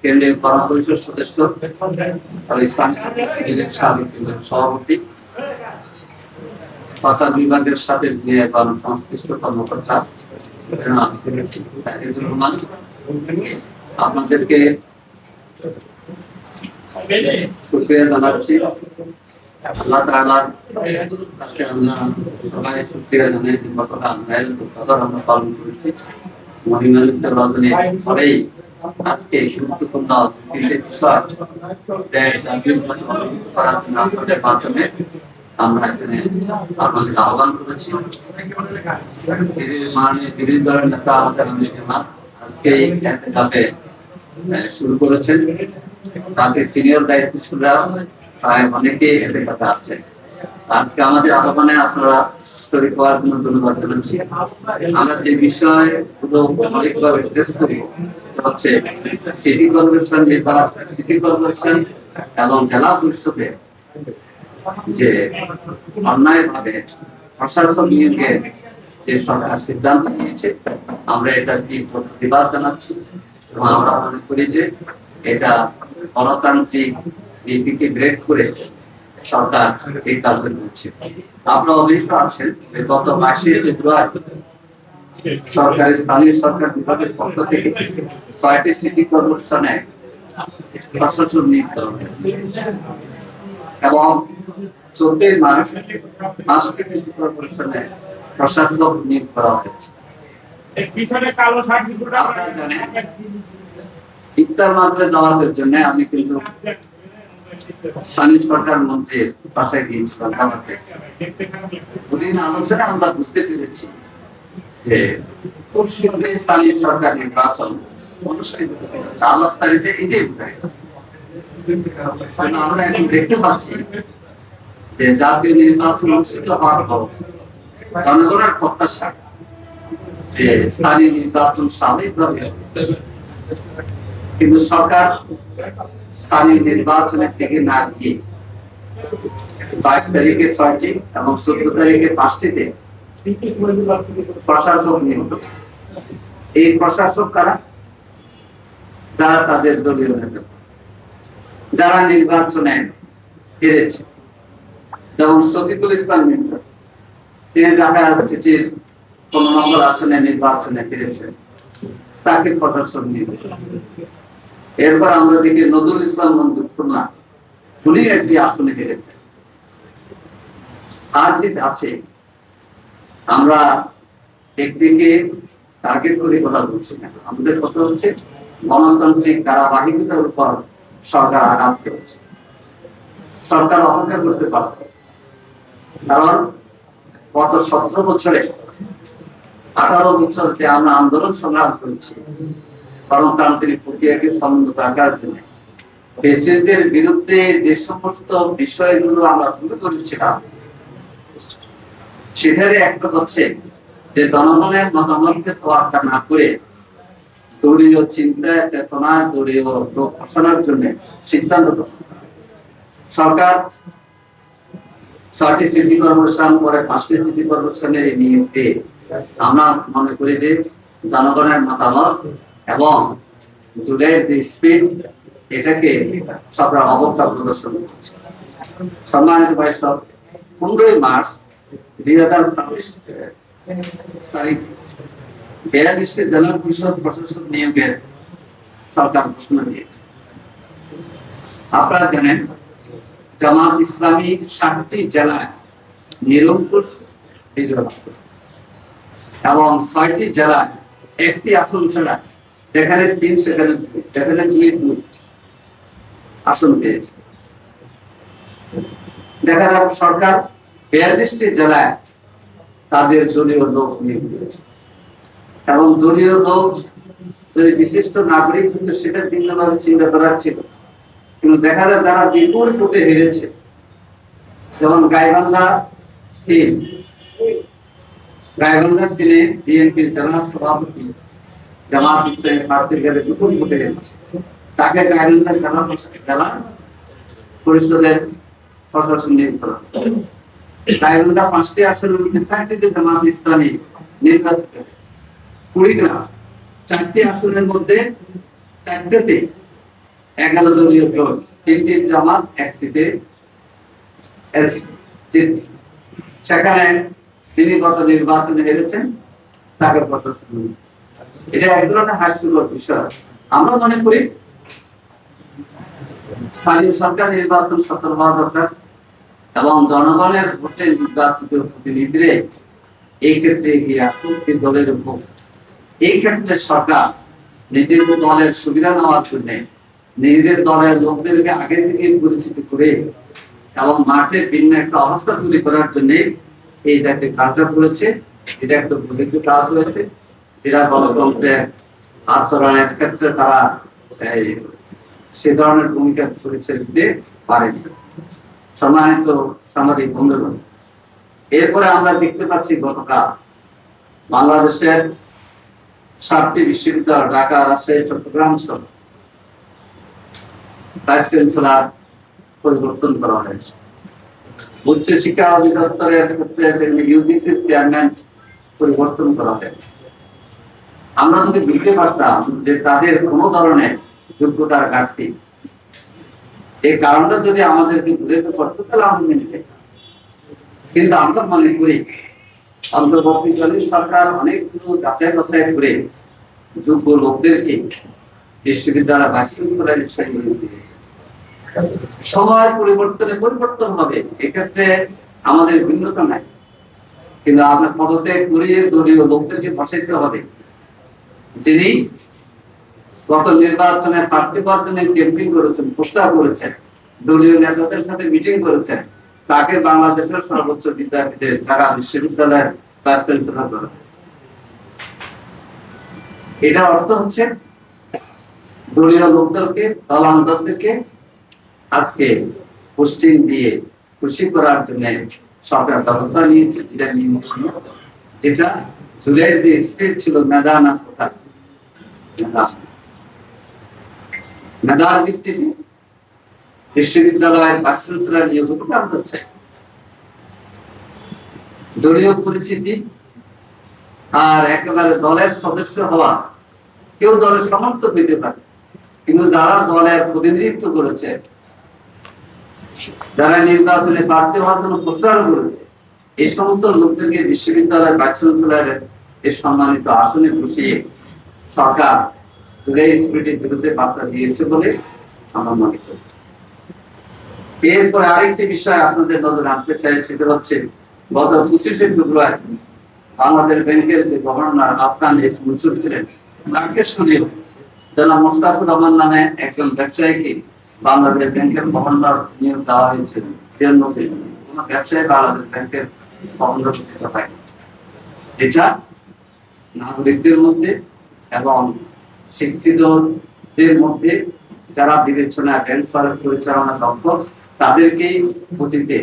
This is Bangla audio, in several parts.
কেন্দ্রীয় কর্ম পরিষদ সদস্য ইসলামিক সভাপতি, প্রচার বিভাগের সাথে সংশ্লিষ্ট কর্মকর্তা, আপনাদেরকে শুকরিয়া জানাচ্ছি। আল্লাহ তাআলার কাছে আমরা সবাই শুকরিয়া জানাই যে কতটা আমরা পালন করেছি। মহিমান্বিত রজনী পরেই আজকে গুরুত্বপূর্ণ তিনটে বিষয় আপনাদের মাধ্যমে আমরা এখানে আপনাদের আহ্বান করেছি। মাননীয় বিরোধী দলের নেতা জামাত আজকে শুরু করেছেন। তাদের সিনিয়র দায়িত্বশীলরা প্রায় অনেকেই এদের কথা আছে। আজকে আমাদের আহ্বানে আপনারা শরীক হওয়ার জন্য ধন্যবাদ জানাচ্ছি। আমরা যে বিষয়গুলো অনেকভাবে স্ট্রেস করি হচ্ছে সিটি কর্পোরেশন নির্বাচন, সিটি কর্পোরেশন এবং জেলা পরিষদে যে অন্যায়ভাবে প্রশাসন নিয়োগের যে সরকার সিদ্ধান্ত নিয়েছে, আমরা এটা প্রতিবাদ জানাচ্ছি এবং আমরা মনে করি যে এটা গণতান্ত্রিক নীতিকে ব্রেক করে সরকার এই কাজটা করছে। আপনারা অবহিত আছেন যে গত 22শে ফেব্রুয়ারি সরকারের স্থানীয় সরকার বিভাগের পক্ষ থেকে ৬টি সিটি কর্পোরেশনে প্রশাসন নিয়োগ করা হয়েছে এবং 14 মার্চ 5টি সিটি কর্পোরেশনে প্রশাসক নিয়োগ করা হয়েছে। আপনারা জানেন ইফতার মাহফিলে দাওয়াতের জন্য আমি কিন্তু স্থানীয় সরকার মন্ত্রীর বাসায় গিয়েছিলাম দাওয়াতে। ওদিন আলোচনা আমরা বুঝতে পেরেছি যে খুব শীঘ্রই স্থানীয় সরকার নির্বাচন অনুষ্ঠিত হবে। 4 তারিখে এটাই বোঝায়। আমরা এখন দেখতে পাচ্ছি যে জাতীয় নির্বাচন অনুষ্ঠিত হওয়ার পর জনগণের প্রত্যাশা যে স্থানীয় নির্বাচন স্বাভাবিকভাবে কিন্তু সরকার স্থানীয় নির্বাচনের দিকে না গিয়ে 22 তারিখে 6টি এবং 14 তারিখে 5টিতে প্রশাসক নিয়োগ। এই প্রশাসক কারা? যারা তাদের দলীয় নেতা, যারা নির্বাচনে হেরেছে। যেমন শফিকুল ইসলাম মিন্টু, তিনি ঢাকা সিটির 15 নম্বর আসনে নির্বাচনে হেরেছেন, তাকে প্রশাসক নিয়োগ। এরপর আমরা দেখি নজরুল ইসলাম মঞ্জুর খুলনা, উনি একটি আসনে হেরেছেন। আর জিত আছে। আমরা একদিকে টার্গেট করে কথা বলছি না, আমাদের কথা হচ্ছে গণতান্ত্রিক ধারাবাহিকতার উপর সরকার আঘাত করেছে। সরকার অপেক্ষা করতে পারত, কারণ গত 17 বছরে 18 বছর যে আমরা আন্দোলন সংগ্রাম করেছি গণতান্ত্রিক প্রক্রিয়াকে সমুন্নত রাখার জন্য, ফ্যাসিস্টদের বিরুদ্ধে যে সমস্ত বিষয়গুলো আমরা তুলে ধরেছিলাম, সেখানে একটা হচ্ছে যে জনগণের মতামতকে তোয়াক্কা না করে দলীয় চিন্তা চেতনা, দলীয় ঘোষণার জন্য সিদ্ধান্ত সরকার 6টি সিটি কর্পোরেশন পরে 5টি সিটি কর্পোরেশনের নিয়োগে আমরা মনে করি যে জনগণের মতামত এবং জুলের যে স্পিড, এটাকে সরকার অবজ্ঞা প্রদর্শন করছে। সম্মানিত বৈষ্ণব, 15 মার্চ 2024 তারিখ 42টি জেলা পরিষদ প্রশাসক নিয়োগের সরকার ঘোষণা দিয়েছে। আপনারা জানেন জামাত ইসলামী 7টি জেলায় নিরঙ্কুশ বিজয় লাভ করে এবং 6টি জেলায় একটি আসন ছাড়া, যেখানে 3 সেখানে 2 আসন পেয়েছে। দেখা যাবে সরকার 42টি জেলায় তাদের দলীয় লোক নিয়োগ করেছে এবং দলীয় লোক যদি বিশিষ্ট নাগরিক কিন্তু সেটা ভিন্নভাবে চিন্তা করার ছিল। কিন্তু দেখা যায় যারা বিপুল ভোটে হেরেছে, যেমন গাইবান্ধা 3 বিএনপির জেলা সভাপতি জামাত ইসলামী প্রার্থীর কাছে বিপুল ভোটে গেছে, তাকে গাইডলাইন জেলা পরিষদের প্রশাসন নিয়োগ করা। গাইডলাইনটা 5টি আসনের মধ্যে 4টিতে জামাত ইসলামী নির্বাচিত, কুড়িগ্রাম 4টি আসনের মধ্যে 4টিতে 11 দলীয় জোট, 3টি জামাত, 1টিতে সেখানে তিনি গত নির্বাচনে হেরেছেন, তাকে প্রশাসন। এটা এক ধরনের হাস্যকর বিষয়। আমরা মনে করি স্থানীয় সরকার নির্বাচন সচল হওয়া দরকার এবং জনগণের ভোটে নির্বাচিত প্রতিনিধিরা এই ক্ষেত্রে এগিয়ে আসুন দলের উপর। এই ক্ষেত্রে সরকার নিজের দলের সুবিধা নেওয়ার জন্য নিজেদের দলের লোকদেরকে আগে থেকে পরিচিত করে এবং মাঠে ভিন্ন একটা অবস্থা তৈরি করার জন্য এই জাতীয় কাজটা করেছে। এটা একটা পবিত্র কাজ হয়েছে, যেটা গণতন্ত্রের আচরণের ক্ষেত্রে তারা সে ধরনের ভূমিকা পরিচয় দিতে পারেনি। সম্মানিত সাংবাদিক বন্ধুগণ, এরপরে আমরা দেখতে পাচ্ছি গতকাল বাংলাদেশের 7টি বিশ্ববিদ্যালয় ঢাকা, রাজশাহী, চট্টগ্রাম সহ ভাইস চ্যান্সেলর পরিবর্তন করা হয়েছে। উচ্চ শিক্ষা অধিদপ্তরের ক্ষেত্রে ইউজিসির চেয়ারম্যান পরিবর্তন করা হয়েছে। আমরা যদি বুঝতে পারতাম যে তাদের কোনো ধরনের যোগ্যতার ঘাটতি, এই কারণটা যদি আমাদেরকে বুঝতে পারতো তাহলে আমরা মেনে নিতাম। কিন্তু আমরা মনে করি অন্তর্বর্তীকালীন সরকার অনেকগুলো যাচাই বাছাই করে যোগ্য লোকদেরকে বিশ্ববিদ্যালয় ভাইস চ্যান্সেলর হিসেবে নিয়োগ দিয়েছে। সময় পরিবর্তন হবে, এক্ষেত্রে আমাদের ভিন্নতা নাই, কিন্তু আপনার পদত্যাগ করিয়ে দলীয় লোকদেরকে বসাইতে হবে, যিনি গত নির্বাচনে প্রার্থী বর্জনের ক্যাম্পেইন করেছেন, প্রস্তাব করেছেন, দলীয় নেতাদের সাথে মিটিং করেছেন, তাকে বাংলাদেশের সর্বোচ্চ বিদ্যাপীঠের ঢাকা বিশ্ববিদ্যালয়ের ভাইস চ্যান্সেলর করা। এটা অর্থ হচ্ছে দলীয় লোকদেরকে, দলান্তরদেরকে আজকে পোস্টিং দিয়ে খুশি করার জন্য সরকার ব্যবস্থা নিয়েছে। যেটা জুলাইয়ের যে স্পিড ছিল মেধা না কোথায়, মেধার ভিত্তিতে বিশ্ববিদ্যালয়ের ভাইস চ্যান্সেলর নিয়োগ করতে আমরা চাই। দলীয় পরিচিতি আর একেবারে দলের সদস্য হওয়া, কেউ দলের সমর্থক হইতে পারে, কিন্তু যারা দলের প্রতিনিধিত্ব করেছে, যারা নির্বাচনে প্রার্থী হওয়ার জন্য প্রচার করেছে, এই সমস্ত লোকদেরকে বিশ্ববিদ্যালয়ের ভাইস চ্যান্সেলরের এই সম্মানিত আসনে বসিয়ে সরকার স্পিরিটের বিরুদ্ধে বার্তা দিয়েছে বলে আমরা মনে করি। এরপরে আরেকটি বিষয় আপনাদের নজরে আনতে চাই, সেটা হচ্ছে গত 25শে ফেব্রুয়ারি বাংলাদেশ ব্যাংকের যে গভর্নর আফসান এস মনসুর ছিলেন, তাকে শুনিয়ে জনাব মোস্তাফুর রহমান নামে একজন ব্যবসায়ীকে বাংলাদেশ ব্যাংকের গভর্নর নিয়োগ দেওয়া হয়েছিল। কোন ব্যবসায়ী বাংলাদেশ ব্যাংকের গভর্নর পায়নি। এটা নাগরিকদের মধ্যে এবং শিক্ষিতদের মধ্যে যারা বিবেচনা ব্যাংক পরিচালনা দক্ষ, তাদেরকেই অতীতে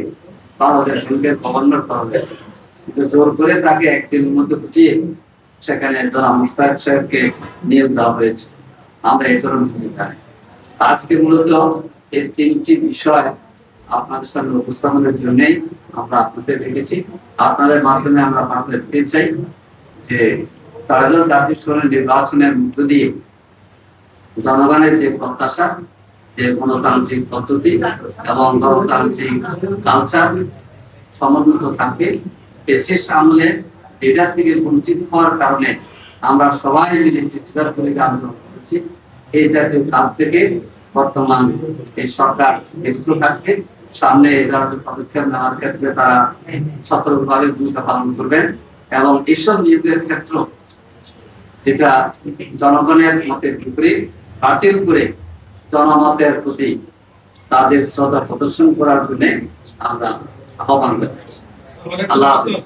বাংলাদেশ ব্যাংকের গভর্নর করা হয়েছে, কিন্তু জোর করে তাকে একদিনের মধ্যে উঠিয়ে সেখানে জনাব মুস্তাক সাহেবকে নিয়োগ দেওয়া হয়েছে। আমরা এই ধরনের ভূমিকা। আজকে মূলত এই 3টি বিষয় আপনাদের সামনে উপস্থাপনের জন্যই আমরা আপনাদের রেখেছি। আপনাদের মাধ্যমে আমরা আপনাদের দিতে চাই যে ত্রয়োদশ জাতীয় সংসদ নির্বাচনের মধ্য দিয়ে জনগণের যে প্রত্যাশা, যে গণতান্ত্রিক পদ্ধতি এবং গণতান্ত্রিক কালচার সমন্বিত থাকবে, বিশেষ আমলে যেটা থেকে বঞ্চিত হওয়ার কারণে আমরা সবাই মিলে চেষ্টার ভূমিকা আন্দোলন করেছি। এই জাতীয় কাজ থেকে বর্তমান এই সরকার বিরত থাকবে। সামনে এই ধরনের পদক্ষেপ নেওয়ার ক্ষেত্রে তারা সতর্কভাবে ভূমিকা পালন করবেন এবং এইসব নিয়োগের ক্ষেত্র যেটা জনগণের মতের বিপরীত, পার্টির উপরে জনমতের প্রতি তাদের শ্রদ্ধা প্রদর্শন করার জন্য আমরা আহ্বান করছি। আল্লাহ হাফেজ।